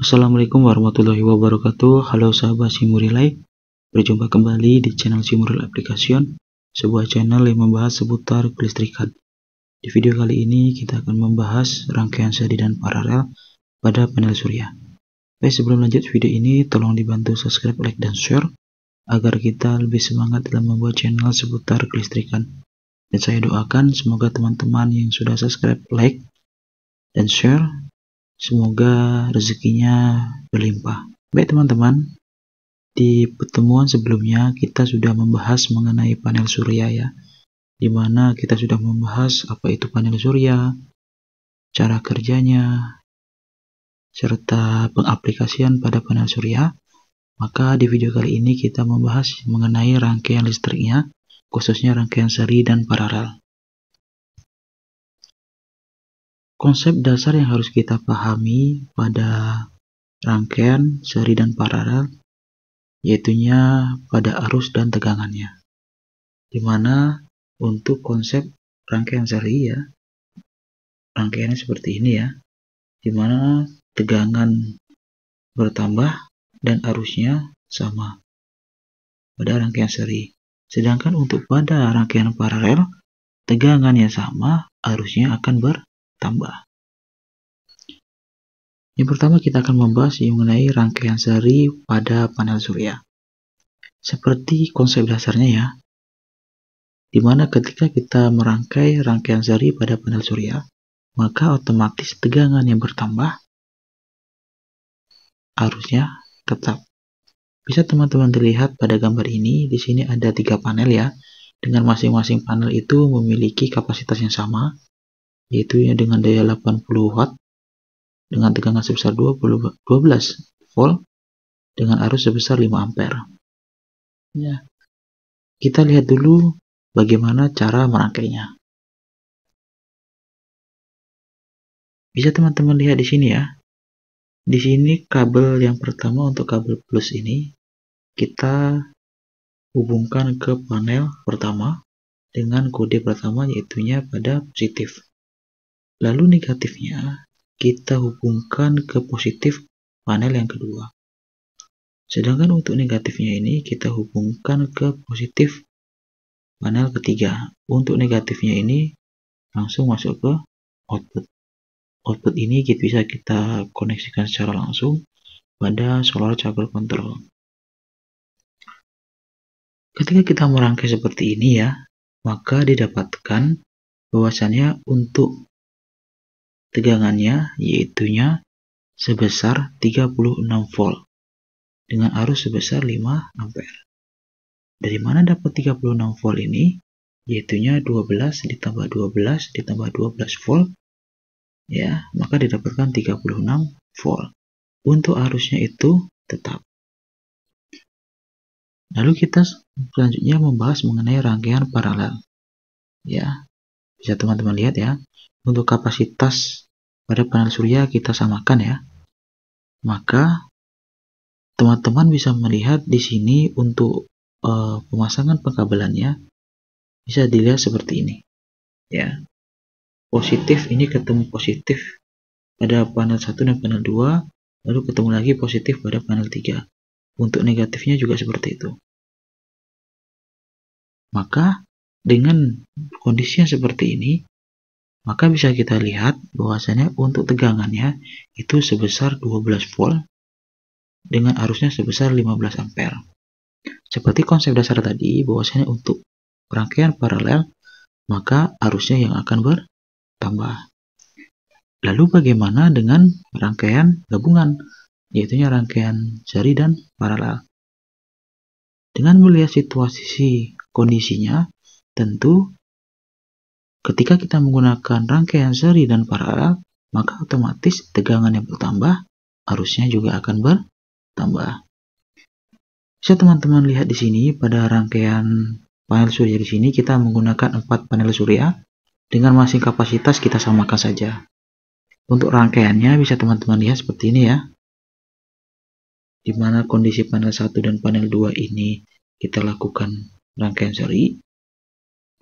Assalamualaikum warahmatullahi wabarakatuh. Halo sahabat Simurilai, berjumpa kembali di channel Simuril Application, sebuah channel yang membahas seputar kelistrikan. Di video kali ini kita akan membahas rangkaian seri dan paralel pada panel surya. Baik, sebelum lanjut video ini, tolong dibantu subscribe, like, dan share agar kita lebih semangat dalam membuat channel seputar kelistrikan. Dan saya doakan semoga teman-teman yang sudah subscribe, like, dan share semoga rezekinya berlimpah. Baik teman-teman, di pertemuan sebelumnya kita sudah membahas mengenai panel surya ya, dimana kita sudah membahas apa itu panel surya, cara kerjanya, serta pengaplikasian pada panel surya. Maka di video kali ini kita membahas mengenai rangkaian listriknya, khususnya rangkaian seri dan paralel. Konsep dasar yang harus kita pahami pada rangkaian seri dan paralel yaitunya pada arus dan tegangannya. Dimana untuk konsep rangkaian seri ya, rangkaiannya seperti ini ya, dimana tegangan bertambah dan arusnya sama pada rangkaian seri. Sedangkan untuk pada rangkaian paralel, tegangannya sama, arusnya akan bertambah. Yang pertama kita akan membahas mengenai rangkaian seri pada panel surya. Seperti konsep dasarnya ya, dimana ketika kita merangkai rangkaian seri pada panel surya, maka otomatis tegangan yang bertambah, arusnya tetap. Bisa teman-teman dilihat pada gambar ini, di sini ada 3 panel ya, dengan masing-masing panel itu memiliki kapasitas yang sama, yaitu dengan daya 80 watt, dengan tegangan sebesar 12 volt, dengan arus sebesar 5 ampere. Ya. Kita lihat dulu bagaimana cara merangkainya. Bisa teman-teman lihat di sini ya. Di sini kabel yang pertama untuk kabel plus ini kita hubungkan ke panel pertama dengan kode pertama yaitunya pada positif. Lalu negatifnya kita hubungkan ke positif panel yang kedua. Sedangkan untuk negatifnya ini kita hubungkan ke positif panel ketiga. Untuk negatifnya ini langsung masuk ke output. Output ini bisa kita koneksikan secara langsung pada solar charger control. Ketika kita merangkai seperti ini ya, maka didapatkan bahwasannya untuk tegangannya yaitunya sebesar 36 volt dengan arus sebesar 5 ampere. Dari mana dapat 36 volt ini? Yaitunya 12 ditambah 12 ditambah 12 volt ya, maka didapatkan 36 volt. Untuk arusnya itu tetap. Lalu kita selanjutnya membahas mengenai rangkaian paralel. Ya, bisa teman-teman lihat ya. Untuk kapasitas pada panel surya kita samakan ya. Maka teman-teman bisa melihat di sini untuk pemasangan pengkabelannya bisa dilihat seperti ini. Ya. Positif ini ketemu positif pada panel 1 dan panel 2, lalu ketemu lagi positif pada panel 3. Untuk negatifnya juga seperti itu. Maka dengan kondisi yang seperti ini, maka bisa kita lihat bahwasanya untuk tegangannya itu sebesar 12 volt dengan arusnya sebesar 15 ampere. Seperti konsep dasar tadi, bahwasanya untuk rangkaian paralel, maka arusnya yang akan bertambah. Lalu bagaimana dengan rangkaian gabungan, yaitu rangkaian seri dan paralel? Dengan melihat situasi kondisinya, tentu ketika kita menggunakan rangkaian seri dan paralel, maka otomatis tegangan yang bertambah, arusnya juga akan bertambah. Bisa teman-teman lihat di sini pada rangkaian panel surya di sini kita menggunakan 4 panel surya dengan masing kapasitas kita samakan saja. Untuk rangkaiannya bisa teman-teman lihat seperti ini ya. Di mana kondisi panel 1 dan panel 2 ini kita lakukan rangkaian seri.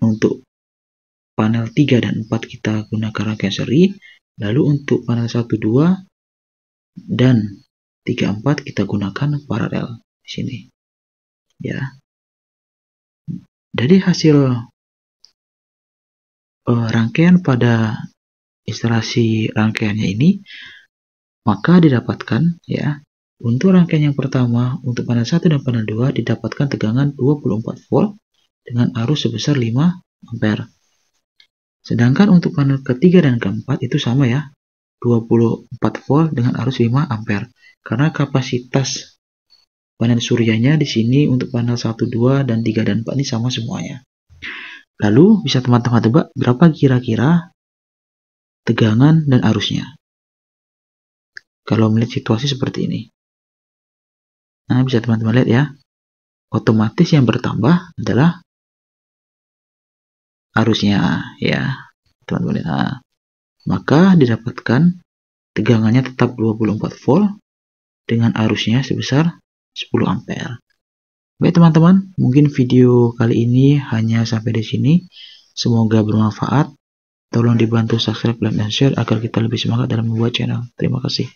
Untuk panel 3 dan 4 kita gunakan rangkaian seri. Lalu untuk panel 1, 2 dan 34 kita gunakan paralel di sini. Ya. Dari hasil rangkaian pada instalasi rangkaiannya ini, maka didapatkan ya, untuk rangkaian yang pertama untuk panel 1 dan panel 2 didapatkan tegangan 24 volt dengan arus sebesar 5 ampere. Sedangkan untuk panel ketiga dan keempat itu sama ya, 24 volt dengan arus 5 ampere. Karena kapasitas panel suryanya di sini untuk panel 1, 2, dan 3 dan 4 ini sama semuanya. Lalu bisa teman-teman tebak berapa kira-kira tegangan dan arusnya kalau melihat situasi seperti ini. Nah, bisa teman-teman lihat ya, otomatis yang bertambah adalah arusnya ya, teman-teman lihat. Nah, maka didapatkan tegangannya tetap 24 volt dengan arusnya sebesar 10 ampere. Baik teman-teman, mungkin video kali ini hanya sampai di sini. Semoga bermanfaat. Tolong dibantu subscribe, like, dan share agar kita lebih semangat dalam membuat channel. Terima kasih.